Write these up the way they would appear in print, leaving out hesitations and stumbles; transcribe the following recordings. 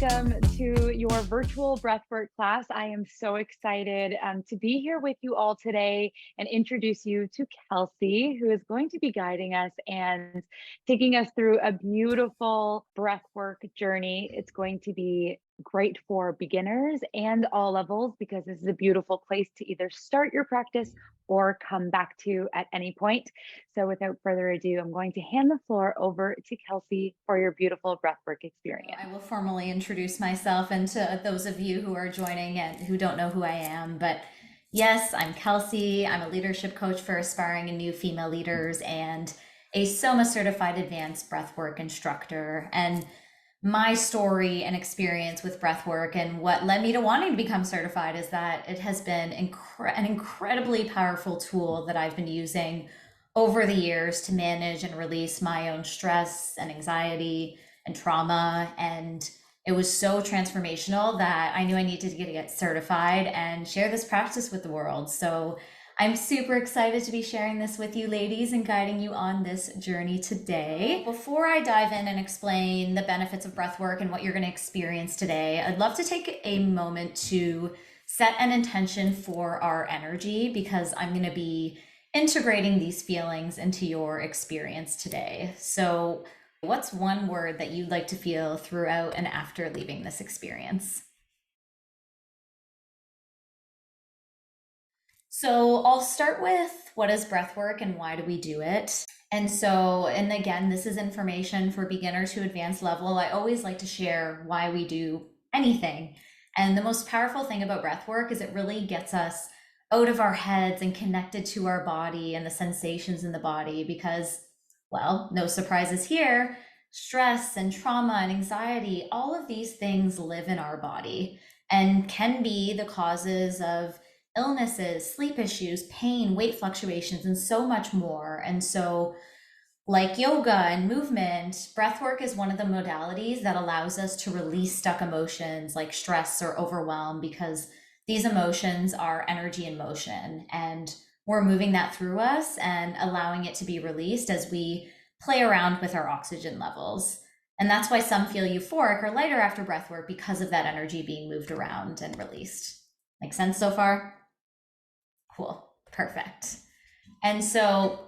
welcome to your virtual breathwork class. I am so excited to be here with you all today and introduce you to Kelsey, who is going to be guiding us and taking us through a beautiful breathwork journey. It's going to be great for beginners and all levels because this is a beautiful place to either start your practice or come back to at any point. So without further ado, I'm going to hand the floor over to Kelsey for your beautiful breathwork experience. I will formally introduce myself and to those of you who are joining and who don't know who I am. But yes, I'm Kelsey. I'm a leadership coach for aspiring and new female leaders and a SOMA certified advanced breathwork instructor. And my story and experience with breathwork and what led me to wanting to become certified is that it has been an incredibly powerful tool that I've been using over the years to manage and release my own stress and anxiety and trauma. And it was so transformational that I knew I needed to get certified and share this practice with the world. So I'm super excited to be sharing this with you ladies and guiding you on this journey today. Before I dive in and explain the benefits of breathwork and what you're going to experience today, I'd love to take a moment to set an intention for our energy because I'm going to be integrating these feelings into your experience today. So what's one word that you'd like to feel throughout and after leaving this experience? So I'll start with what is breathwork and why do we do it? And again, this is information for beginner to advanced level. I always like to share why we do anything. And the most powerful thing about breathwork is it really gets us out of our heads and connected to our body and the sensations in the body because, well, no surprises here, stress and trauma and anxiety, all of these things live in our body and can be the causes of illnesses, sleep issues, pain, weight fluctuations, and so much more. And so, like yoga and movement, breathwork is one of the modalities that allows us to release stuck emotions like stress or overwhelm because these emotions are energy in motion and we're moving that through us and allowing it to be released as we play around with our oxygen levels. And that's why some feel euphoric or lighter after breathwork because of that energy being moved around and released. Make sense so far? Cool, perfect. And so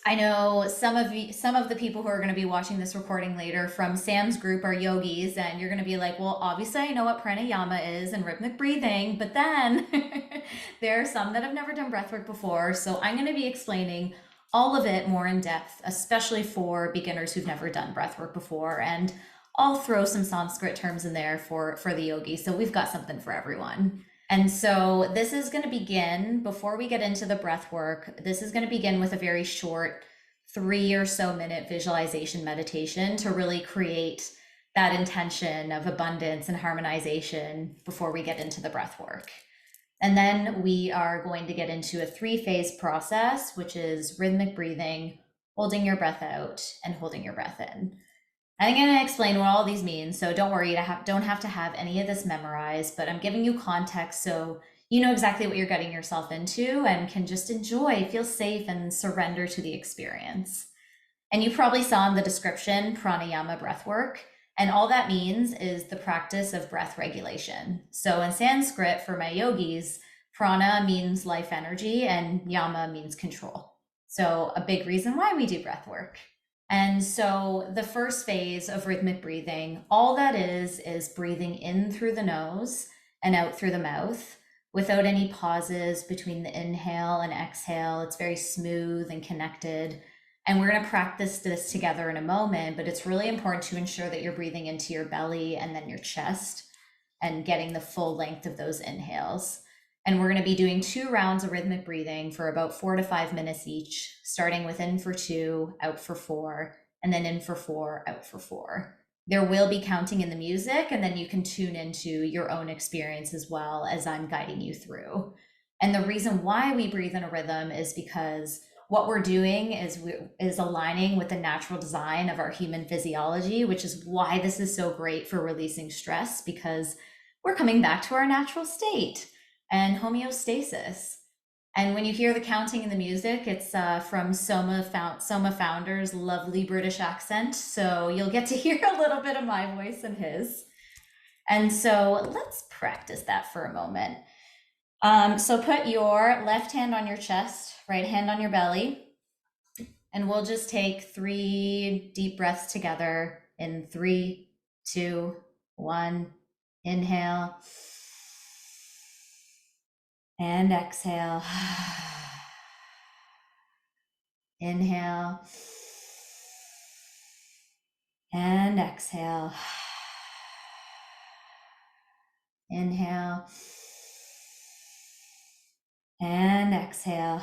I know some of the people who are going to be watching this recording later from Sam's group are yogis, and you're going to be like, well, obviously I know what pranayama is and rhythmic breathing, but then there are some that have never done breathwork before. So I'm going to be explaining all of it more in depth, especially for beginners who've never done breathwork before. And I'll throw some Sanskrit terms in there for the yogis. So we've got something for everyone. And so this is going to begin, before we get into the breath work, this is going to begin with a very short 3 or so minute visualization meditation to really create that intention of abundance and harmonization before we get into the breath work. And then we are going to get into a 3-phase process, which is rhythmic breathing, holding your breath out, and holding your breath in. I'm going to explain what all these mean, so don't worry, you don't have to have any of this memorized, but I'm giving you context so you know exactly what you're getting yourself into and can just enjoy, feel safe, and surrender to the experience. And you probably saw in the description, pranayama breathwork, and all that means is the practice of breath regulation. So in Sanskrit, for my yogis, prana means life energy and yama means control. So a big reason why we do breathwork. And so the first phase of rhythmic breathing, all that is breathing in through the nose and out through the mouth without any pauses between the inhale and exhale. It's very smooth and connected. And we're going to practice this together in a moment, but it's really important to ensure that you're breathing into your belly and then your chest and getting the full length of those inhales. And we're going to be doing 2 rounds of rhythmic breathing for about 4 to 5 minutes each, starting with in for 2, out for 4, and then in for 4, out for 4. There will be counting in the music, and then you can tune into your own experience as well as I'm guiding you through. And the reason why we breathe in a rhythm is because what we're doing is aligning with the natural design of our human physiology, which is why this is so great for releasing stress, because we're coming back to our natural state and homeostasis. And when you hear the counting in the music, it's from Soma founder's lovely British accent. So you'll get to hear a little bit of my voice and his. And so let's practice that for a moment. So put your left hand on your chest, right hand on your belly, and we'll just take 3 deep breaths together in 3, 2, 1. Inhale and exhale. Inhale and exhale. Inhale and exhale.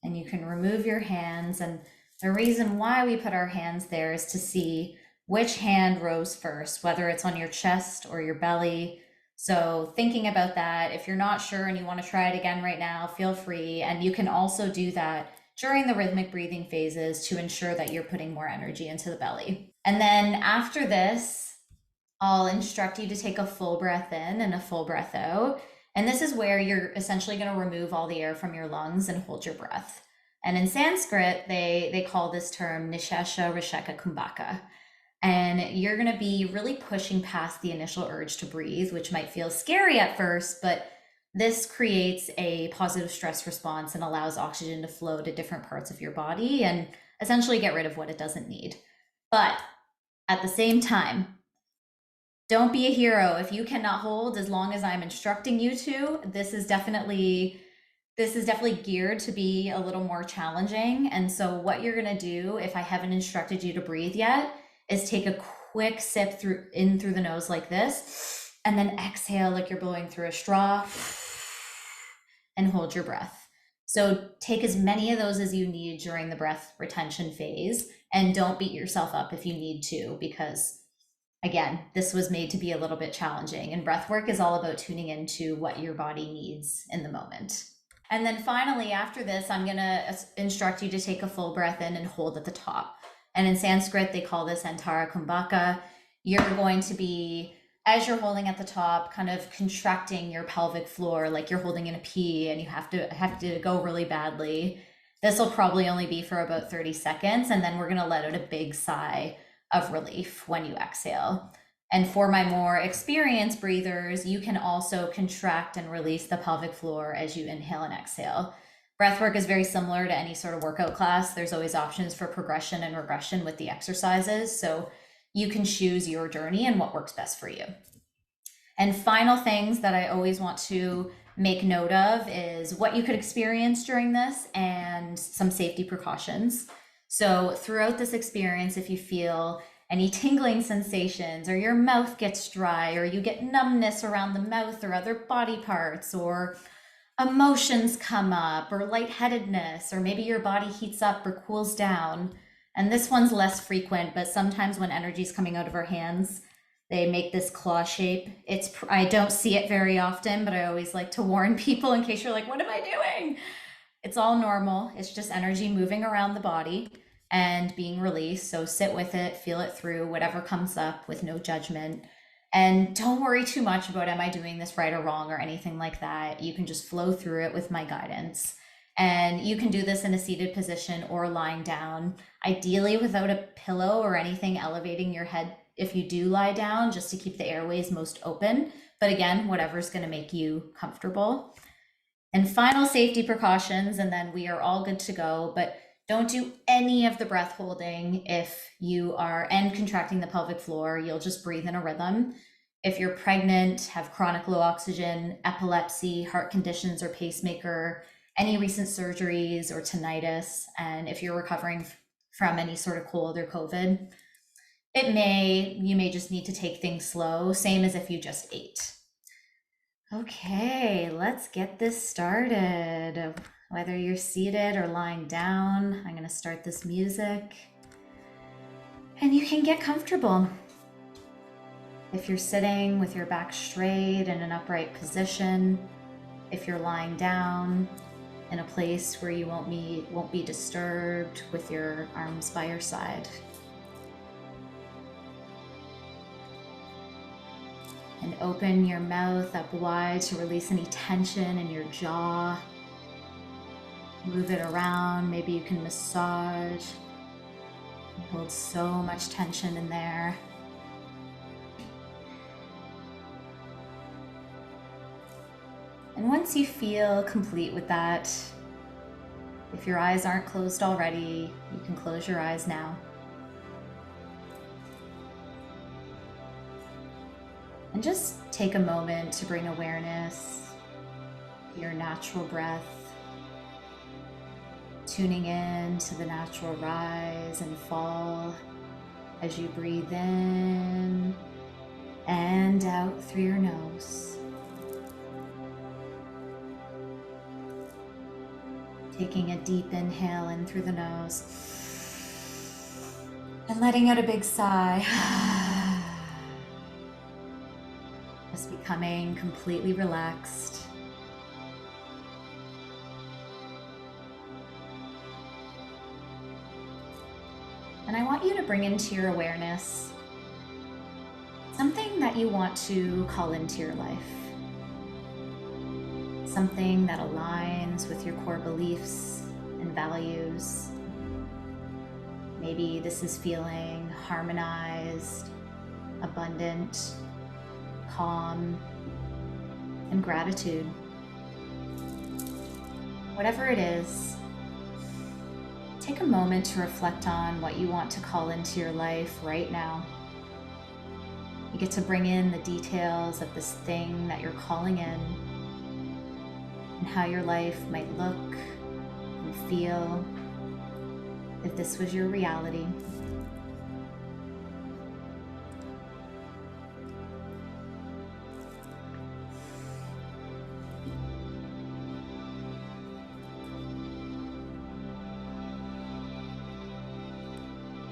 And you can remove your hands. And the reason why we put our hands there is to see which hand rose first, whether it's on your chest or your belly. So thinking about that, if you're not sure and you want to try it again right now, feel free. And you can also do that during the rhythmic breathing phases to ensure that you're putting more energy into the belly. And then after this, I'll instruct you to take a full breath in and a full breath out. And this is where you're essentially going to remove all the air from your lungs and hold your breath. And in Sanskrit, they call this term Nishesha Risheka Kumbhaka. And you're going to be really pushing past the initial urge to breathe, which might feel scary at first, but this creates a positive stress response and allows oxygen to flow to different parts of your body and essentially get rid of what it doesn't need. But at the same time, don't be a hero if you cannot hold as long as I'm instructing you to. This is definitely geared to be a little more challenging. And so what you're going to do, if I haven't instructed you to breathe yet, is take a quick sip through the nose like this, and then exhale like you're blowing through a straw, and hold your breath. So take as many of those as you need during the breath retention phase, and don't beat yourself up if you need to, because again, this was made to be a little bit challenging, and breath work is all about tuning into what your body needs in the moment. And then finally, after this, I'm going to instruct you to take a full breath in and hold at the top. And in Sanskrit, they call this Antara Kumbhaka. You're going to be, as you're holding at the top, kind of contracting your pelvic floor like you're holding in a pee and you have to go really badly. This will probably only be for about 30 seconds, and then we're going to let out a big sigh of relief when you exhale. And for my more experienced breathers, you can also contract and release the pelvic floor as you inhale and exhale. Breathwork is very similar to any sort of workout class. There's always options for progression and regression with the exercises, so you can choose your journey and what works best for you. And final things that I always want to make note of is what you could experience during this and some safety precautions. So throughout this experience, if you feel any tingling sensations, or your mouth gets dry, or you get numbness around the mouth or other body parts, or emotions come up, or lightheadedness, or maybe your body heats up or cools down, and this one's less frequent, but sometimes when energy is coming out of our hands, they make this claw shape. I don't see it very often, but I always like to warn people in case you're like, what am I doing? It's all normal. It's just energy moving around the body and being released. So sit with it, feel it through, whatever comes up with no judgment. And don't worry too much about, am I doing this right or wrong or anything like that. You can just flow through it with my guidance. And you can do this in a seated position or lying down, ideally without a pillow or anything elevating your head if you do lie down, just to keep the airways most open. But again, whatever's going to make you comfortable. And final safety precautions, and then we are all good to go, but don't do any of the breath holding if you are and contracting the pelvic floor. You'll just breathe in a rhythm. If you're pregnant, have chronic low oxygen, epilepsy, heart conditions or pacemaker, any recent surgeries or tinnitus, and if you're recovering from any sort of cold or COVID, you may just need to take things slow, same as if you just ate. Okay, let's get this started. Whether you're seated or lying down, I'm going to start this music. And you can get comfortable. If you're sitting with your back straight in an upright position, if you're lying down in a place where you won't be disturbed, with your arms by your side. And open your mouth up wide to release any tension in your jaw. Move it around. Maybe you can massage. You hold so much tension in there. And once you feel complete with that, if your eyes aren't closed already, you can close your eyes now. And just take a moment to bring awareness to your natural breath, tuning in to the natural rise and fall as you breathe in and out through your nose. Taking a deep inhale in through the nose and letting out a big sigh. Just becoming completely relaxed. And I want you to bring into your awareness something that you want to call into your life. Something that aligns with your core beliefs and values. Maybe this is feeling harmonized, abundant, calm, and gratitude. Whatever it is, take a moment to reflect on what you want to call into your life right now. You get to bring in the details of this thing that you're calling in and how your life might look and feel if this was your reality.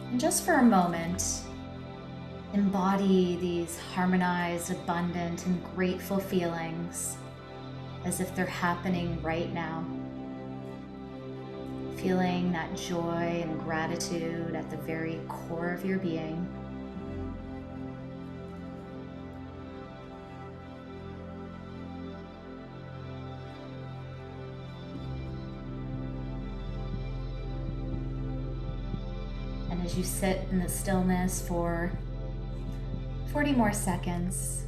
And just for a moment, embody these harmonized, abundant, and grateful feelings as if they're happening right now. Feeling that joy and gratitude at the very core of your being. And as you sit in the stillness for 40 more seconds,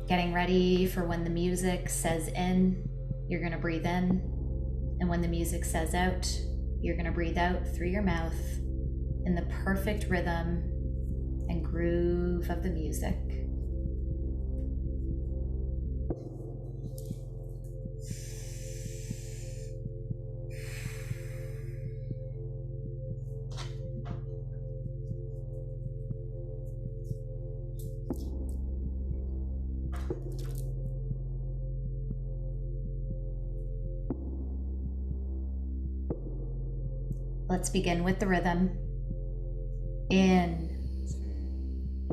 getting ready for when the music says in, you're going to breathe in. And when the music says out, you're going to breathe out through your mouth in the perfect rhythm and groove of the music. Let's begin with the rhythm. In,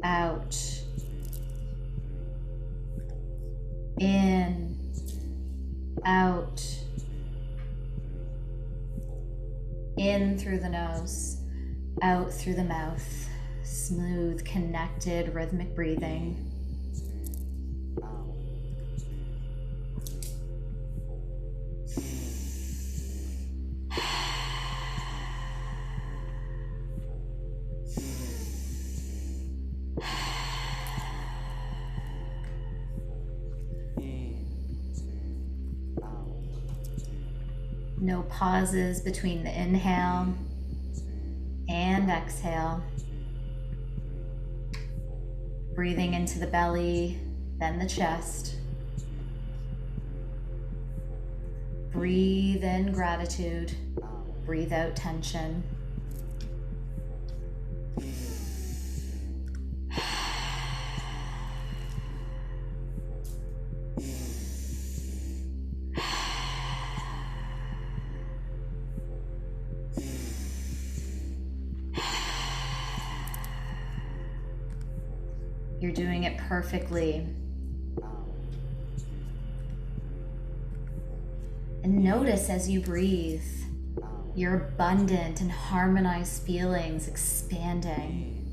out, in, out, in through the nose, out through the mouth. Smooth, connected, rhythmic breathing. No pauses between the inhale and exhale. Breathing into the belly, then the chest. Breathe in gratitude. Breathe out tension. You're doing it perfectly. And notice as you breathe, your abundant and harmonized feelings expanding.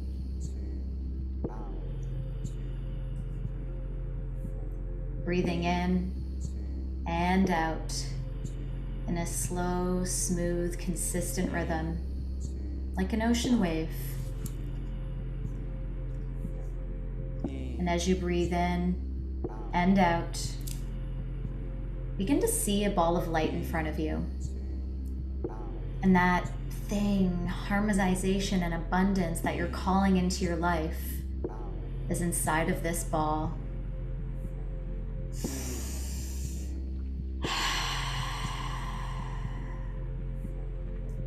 Breathing in and out in a slow, smooth, consistent rhythm, like an ocean wave. And as you breathe in, and out. Begin to see a ball of light in front of you. And that thing, harmonization and abundance that you're calling into your life is inside of this ball.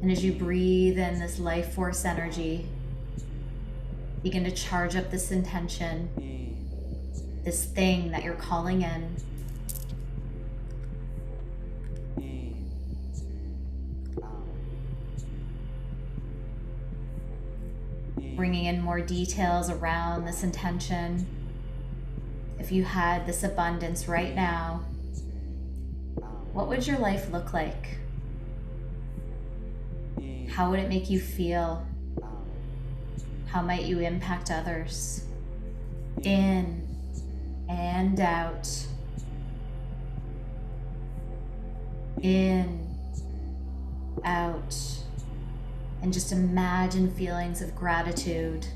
And as you breathe in this life force energy, begin to charge up this intention, this thing that you're calling in. Bringing in more details around this intention. If you had this abundance right now, what would your life look like? How would it make you feel? How might you impact others? In and out. In, out. And just imagine feelings of gratitude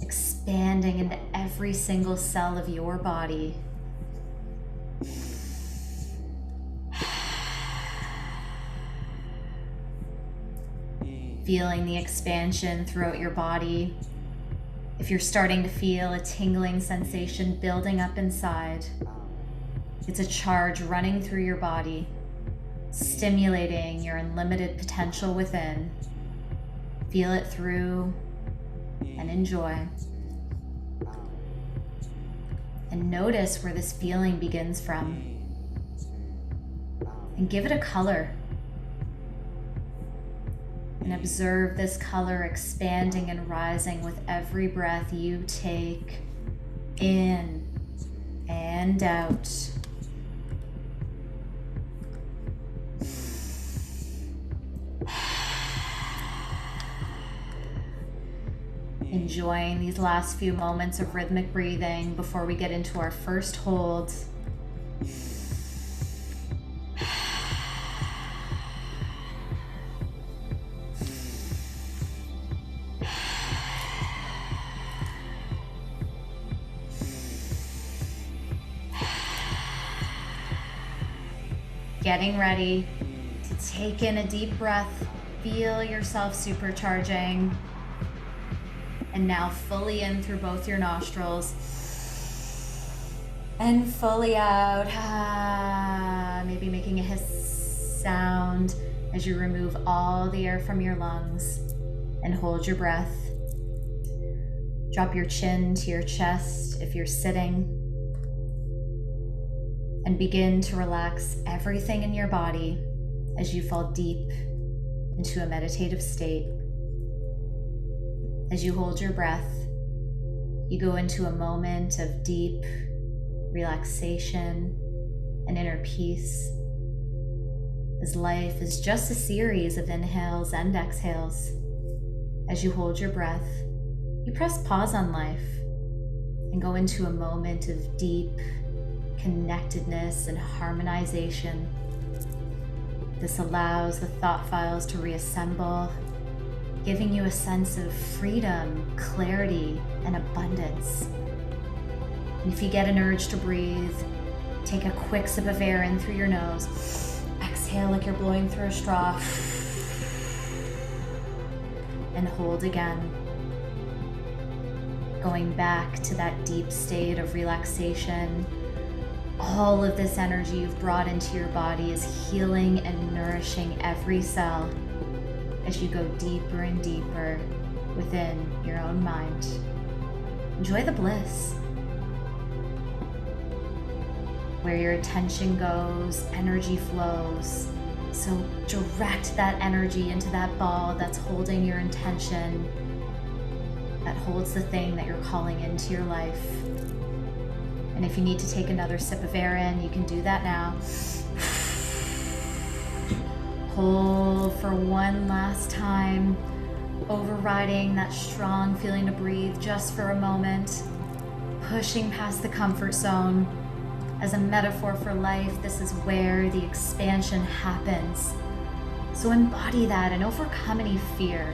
expanding into every single cell of your body. Feeling the expansion throughout your body. If you're starting to feel a tingling sensation building up inside, it's a charge running through your body, stimulating your unlimited potential within. Feel it through and enjoy. And notice where this feeling begins from. And give it a color. And observe this color expanding and rising with every breath you take in and out. Enjoying these last few moments of rhythmic breathing before we get into our first hold. Getting ready to take in a deep breath, feel yourself supercharging. And now fully in through both your nostrils and fully out. Maybe making a hiss sound as you remove all the air from your lungs and hold your breath. Drop your chin to your chest if you're sitting and begin to relax everything in your body as you fall deep into a meditative state. As you hold your breath, you go into a moment of deep relaxation and inner peace, as life is just a series of inhales and exhales. As you hold your breath, you press pause on life and go into a moment of deep connectedness and harmonization. This allows the thought files to reassemble, giving you a sense of freedom, clarity, and abundance. And if you get an urge to breathe, take a quick sip of air in through your nose. Exhale like you're blowing through a straw. And hold again. Going back to that deep state of relaxation. All of this energy you've brought into your body is healing and nourishing every cell as you go deeper and deeper within your own mind. Enjoy the bliss. Where your attention goes, energy flows. So direct that energy into that ball that's holding your intention, that holds the thing that you're calling into your life. And if you need to take another sip of air in, you can do that now. Hold for one last time, overriding that strong feeling to breathe just for a moment, pushing past the comfort zone. As a metaphor for life, this is where the expansion happens. So embody that and overcome any fear,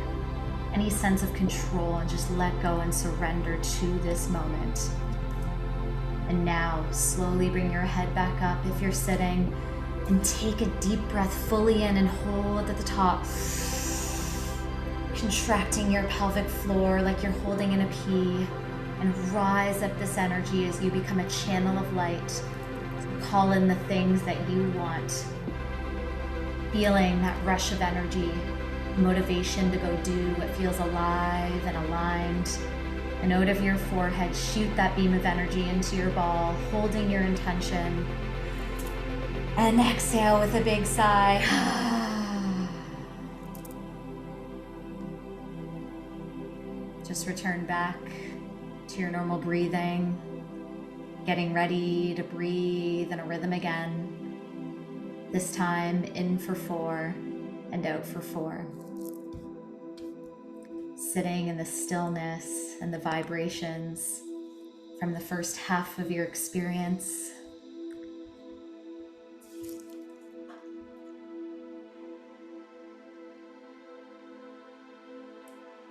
any sense of control, and just let go and surrender to this moment. And now slowly bring your head back up if you're sitting, and take a deep breath fully in and hold at the top. Contracting your pelvic floor like you're holding in a P, and rise up this energy as you become a channel of light. Call in the things that you want. Feeling that rush of energy, motivation to go do what feels alive and aligned. And out of your forehead, shoot that beam of energy into your ball, holding your intention. And exhale with a big sigh. Just return back to your normal breathing, getting ready to breathe in a rhythm again. This time in for 4 and out for 4. Sitting in the stillness and the vibrations from the first half of your experience.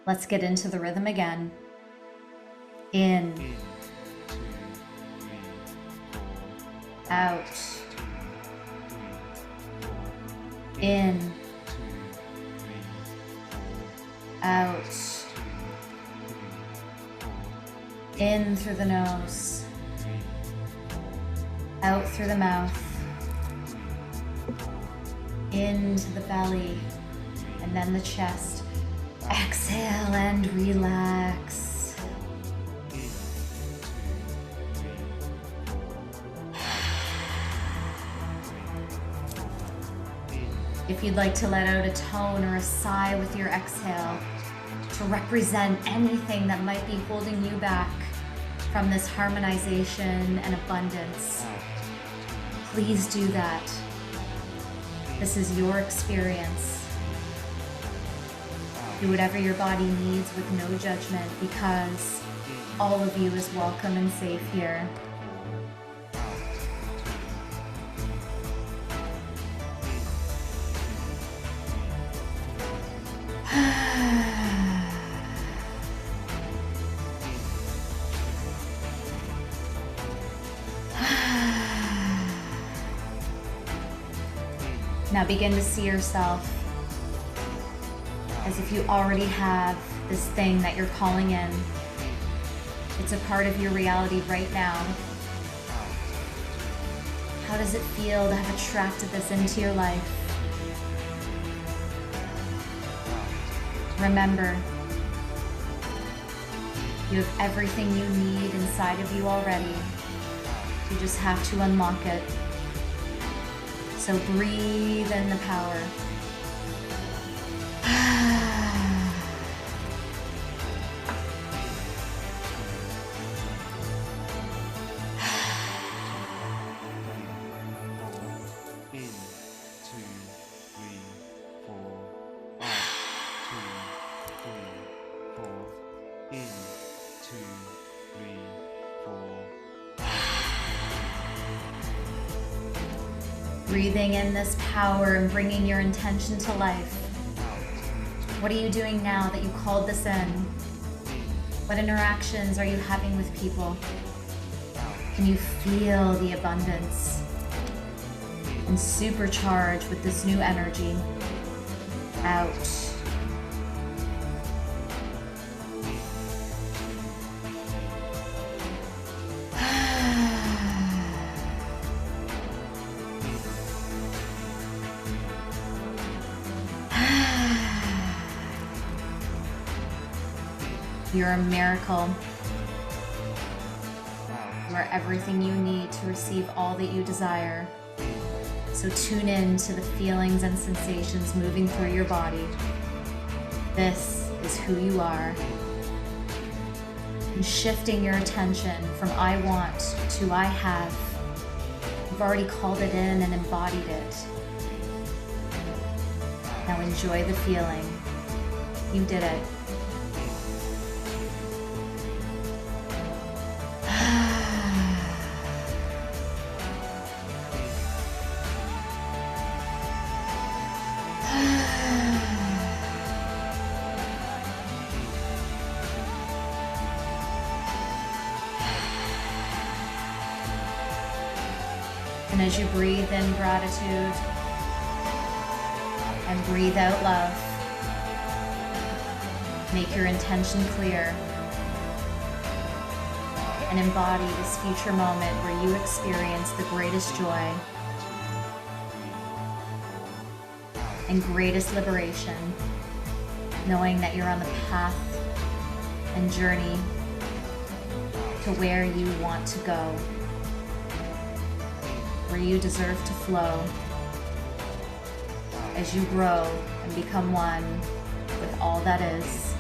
Let's get into the rhythm again. In, out, in, out, in through the nose, out through the mouth, into the belly, and then the chest. Exhale and relax. If you'd like to let out a tone or a sigh with your exhale to represent anything that might be holding you back from this harmonization and abundance, please do that. This is your experience. Do whatever your body needs with no judgment, because all of you is welcome and safe here. Now begin to see yourself as if you already have this thing that you're calling in. It's a part of your reality right now. How does it feel to have attracted this into your life? Remember, you have everything you need inside of you already. You just have to unlock it. So breathe in the power. Breathing in this power and bringing your intention to life. What are you doing now that you called this in? What interactions are you having with people? Can you feel the abundance? And supercharge with this new energy. Out. You're a miracle. You are everything you need to receive all that you desire. So tune in to the feelings and sensations moving through your body. This is who you are. And shifting your attention from I want to I have. You've already called it in and embodied it. Now enjoy the feeling. You did it. And as you breathe in gratitude and breathe out love, make your intention clear and embody this future moment where you experience the greatest joy and greatest liberation, knowing that you're on the path and journey to where you want to go, where you deserve to flow as you grow and become one with all that is.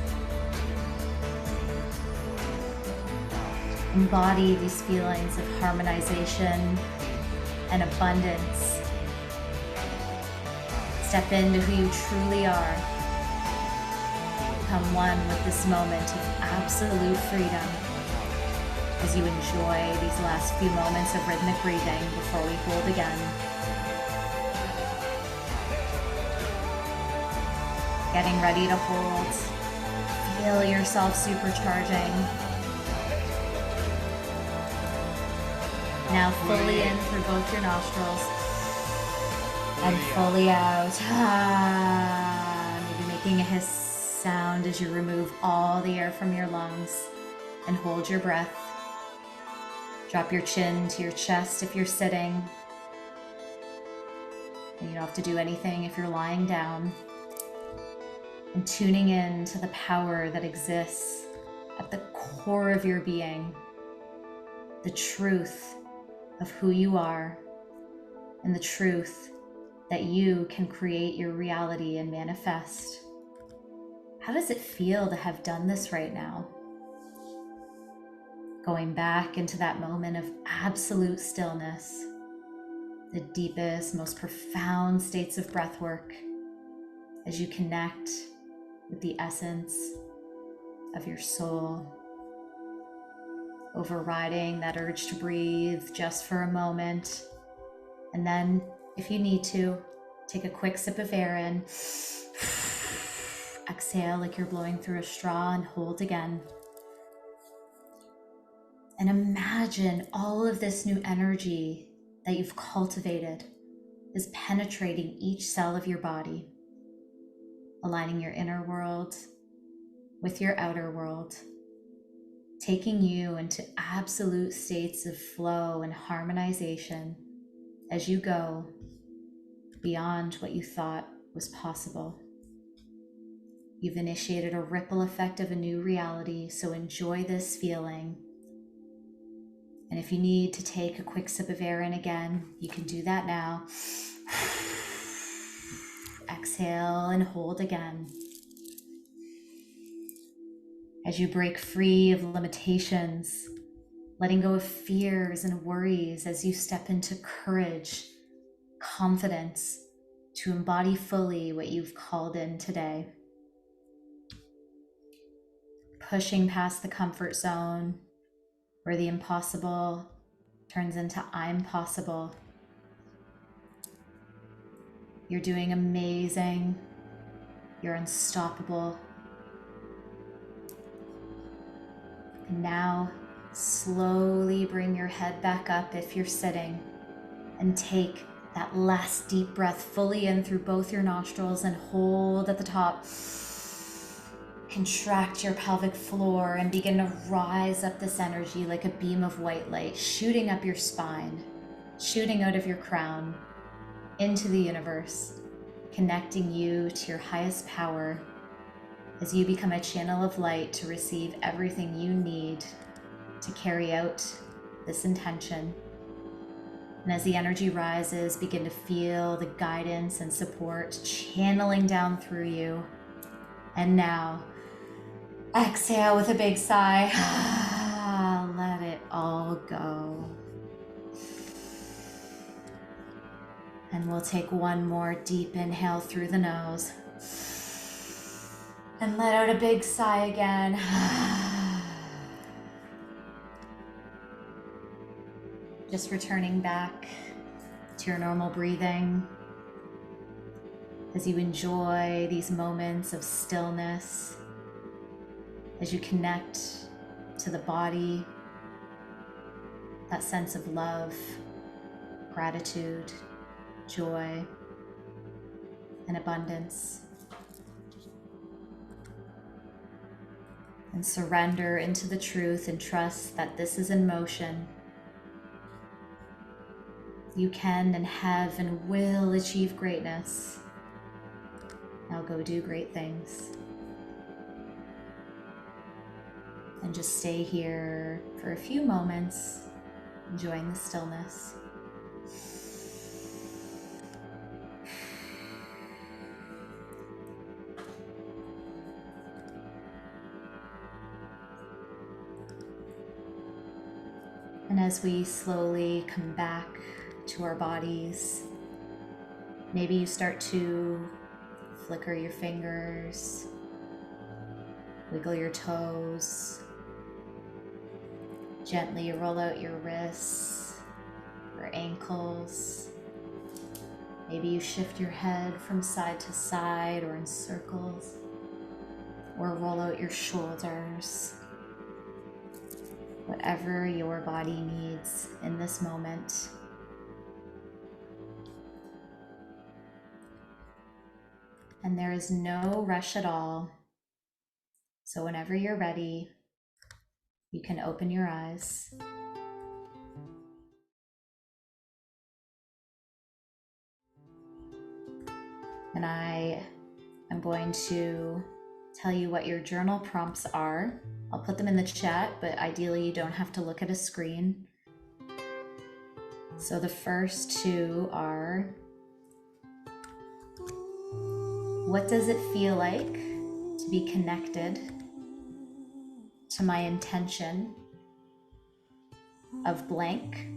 Embody these feelings of harmonization and abundance. Step into who you truly are. Become one with this moment of absolute freedom as you enjoy these last few moments of rhythmic breathing before we hold again. Getting ready to hold. Feel yourself supercharging. Now fully in through both your nostrils and fully out. Maybe making a hiss sound as you remove all the air from your lungs and hold your breath. Drop your chin to your chest if you're sitting. And you don't have to do anything if you're lying down. And tuning in to the power that exists at the core of your being, the truth of who you are, and the truth that you can create your reality and manifest. How does it feel to have done this right now? Going back into that moment of absolute stillness, the deepest, most profound states of breath work, as you connect with the essence of your soul, overriding that urge to breathe just for a moment. And then, if you need to, take a quick sip of air in. Exhale like you're blowing through a straw and hold again. And imagine all of this new energy that you've cultivated is penetrating each cell of your body, aligning your inner world with your outer world, taking you into absolute states of flow and harmonization as you go beyond what you thought was possible. You've initiated a ripple effect of a new reality, so enjoy this feeling. And if you need to take a quick sip of air in again, you can do that now. Exhale and hold again. As you break free of limitations, letting go of fears and worries as you step into courage, confidence to embody fully what you've called in today. Pushing past the comfort zone where the impossible turns into I'm possible. You're doing amazing. You're unstoppable. And now slowly bring your head back up if you're sitting and take that last deep breath fully in through both your nostrils and hold at the top. Contract your pelvic floor and begin to rise up this energy like a beam of white light, shooting up your spine, shooting out of your crown into the universe, connecting you to your highest power as you become a channel of light to receive everything you need to carry out this intention. And as the energy rises, begin to feel the guidance and support channeling down through you. And now, exhale with a big sigh. Let it all go. And we'll take one more deep inhale through the nose. And let out a big sigh again. Just returning back to your normal breathing as you enjoy these moments of stillness, as you connect to the body, that sense of love, gratitude, joy, and abundance. And surrender into the truth and trust that this is in motion. You can and have and will achieve greatness. Now go do great things. And just stay here for a few moments, enjoying the stillness. And as we slowly come back to our bodies, maybe you start to flicker your fingers, wiggle your toes, gently roll out your wrists or ankles. Maybe you shift your head from side to side or in circles, or roll out your shoulders. Whatever your body needs in this moment. And there is no rush at all. So whenever you're ready, you can open your eyes. And I am going to tell you what your journal prompts are. I'll put them in the chat, but ideally you don't have to look at a screen. So the first two are, what does it feel like to be connected to my intention of blank?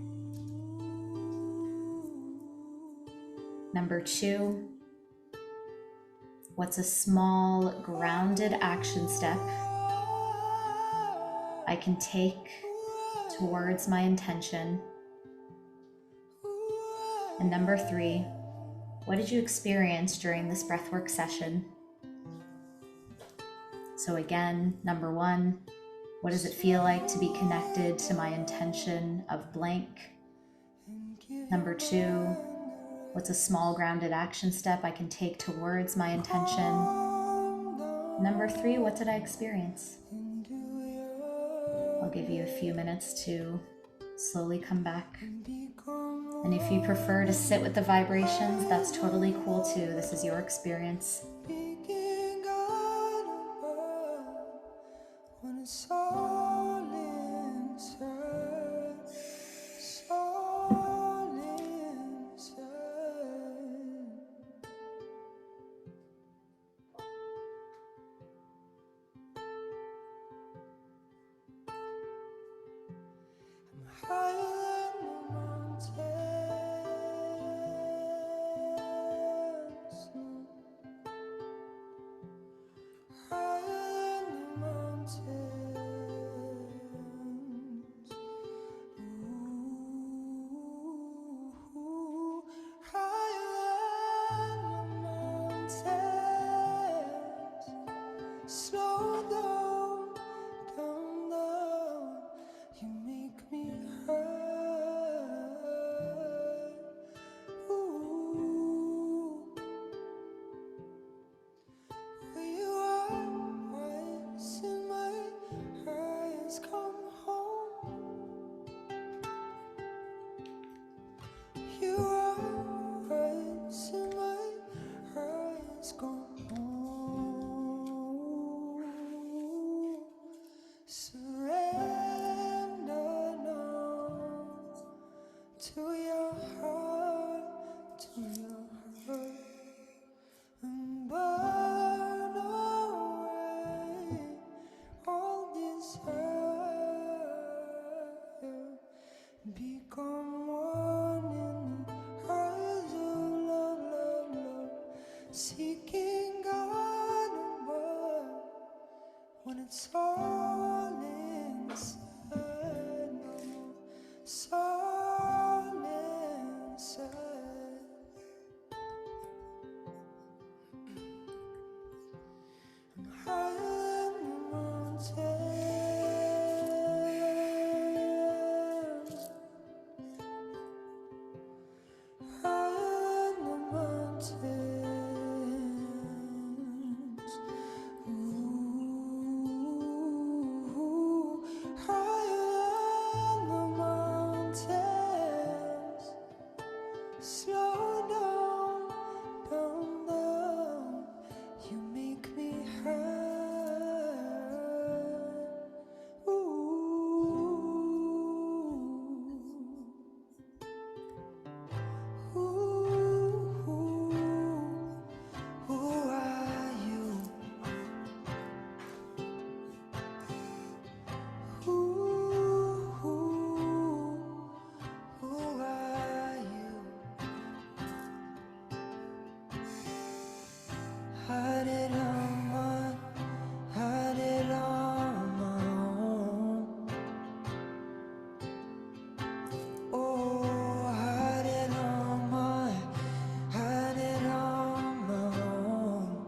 Number two, what's a small grounded action step I can take towards my intention? And number three, what did you experience during this breathwork session? So again, number one, what does it feel like to be connected to my intention of blank? Number two, what's a small grounded action step I can take towards my intention? Number three, what did I experience? I'll give you a few minutes to slowly come back. And if you prefer to sit with the vibrations, that's totally cool too. This is your experience. slow down, down, down. You make me hurt. Ooh, ooh, ooh. Who are you? Ooh, who are you? Had it on my own. Oh, had it on my own.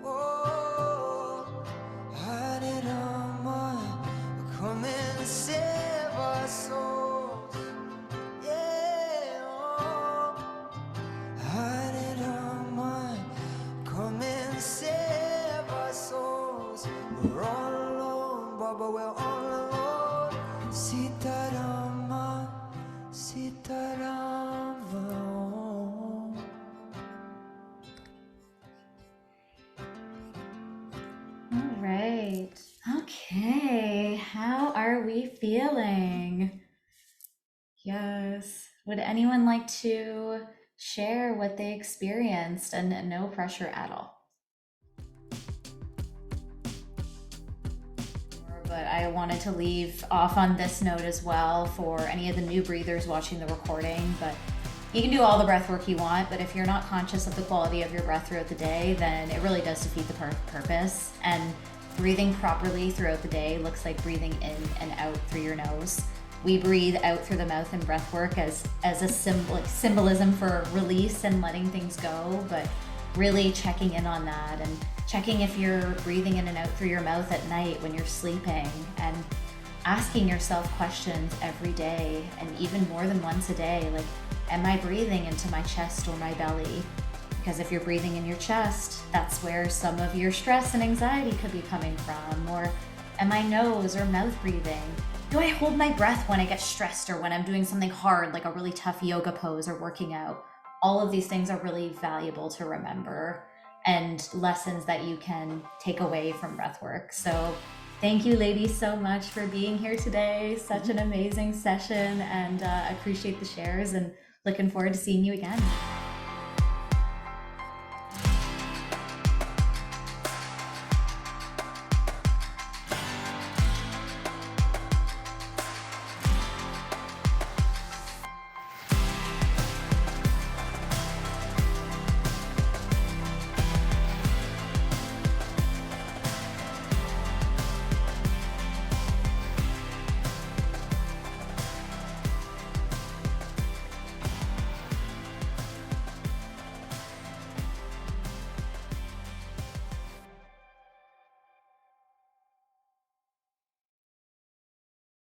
Oh, had it on my, come and save our souls. Yeah, oh, had it on my, come and save our souls. We're all alone, Baba, we're all alone. Sitarama, Sitarama. All right. Okay. How are we feeling? Yes. Would anyone like to share what they experienced, and no pressure at all? But I wanted to leave off on this note as well for any of the new breathers watching the recording. But you can do all the breath work you want, but if you're not conscious of the quality of your breath throughout the day, then it really does defeat the purpose. And breathing properly throughout the day looks like breathing in and out through your nose. We breathe out through the mouth in breath work as a symbolism for release and letting things go, but really checking in on that and checking if you're breathing in and out through your mouth at night when you're sleeping, and asking yourself questions every day, and even more than once a day, like, am I breathing into my chest or my belly? Because if you're breathing in your chest, that's where some of your stress and anxiety could be coming from. Or am I nose or mouth breathing? Do I hold my breath when I get stressed or when I'm doing something hard, like a really tough yoga pose or working out? All of these things are really valuable to remember and lessons that you can take away from breathwork. So thank you, ladies, so much for being here today. Such an amazing session, and I appreciate the shares and looking forward to seeing you again.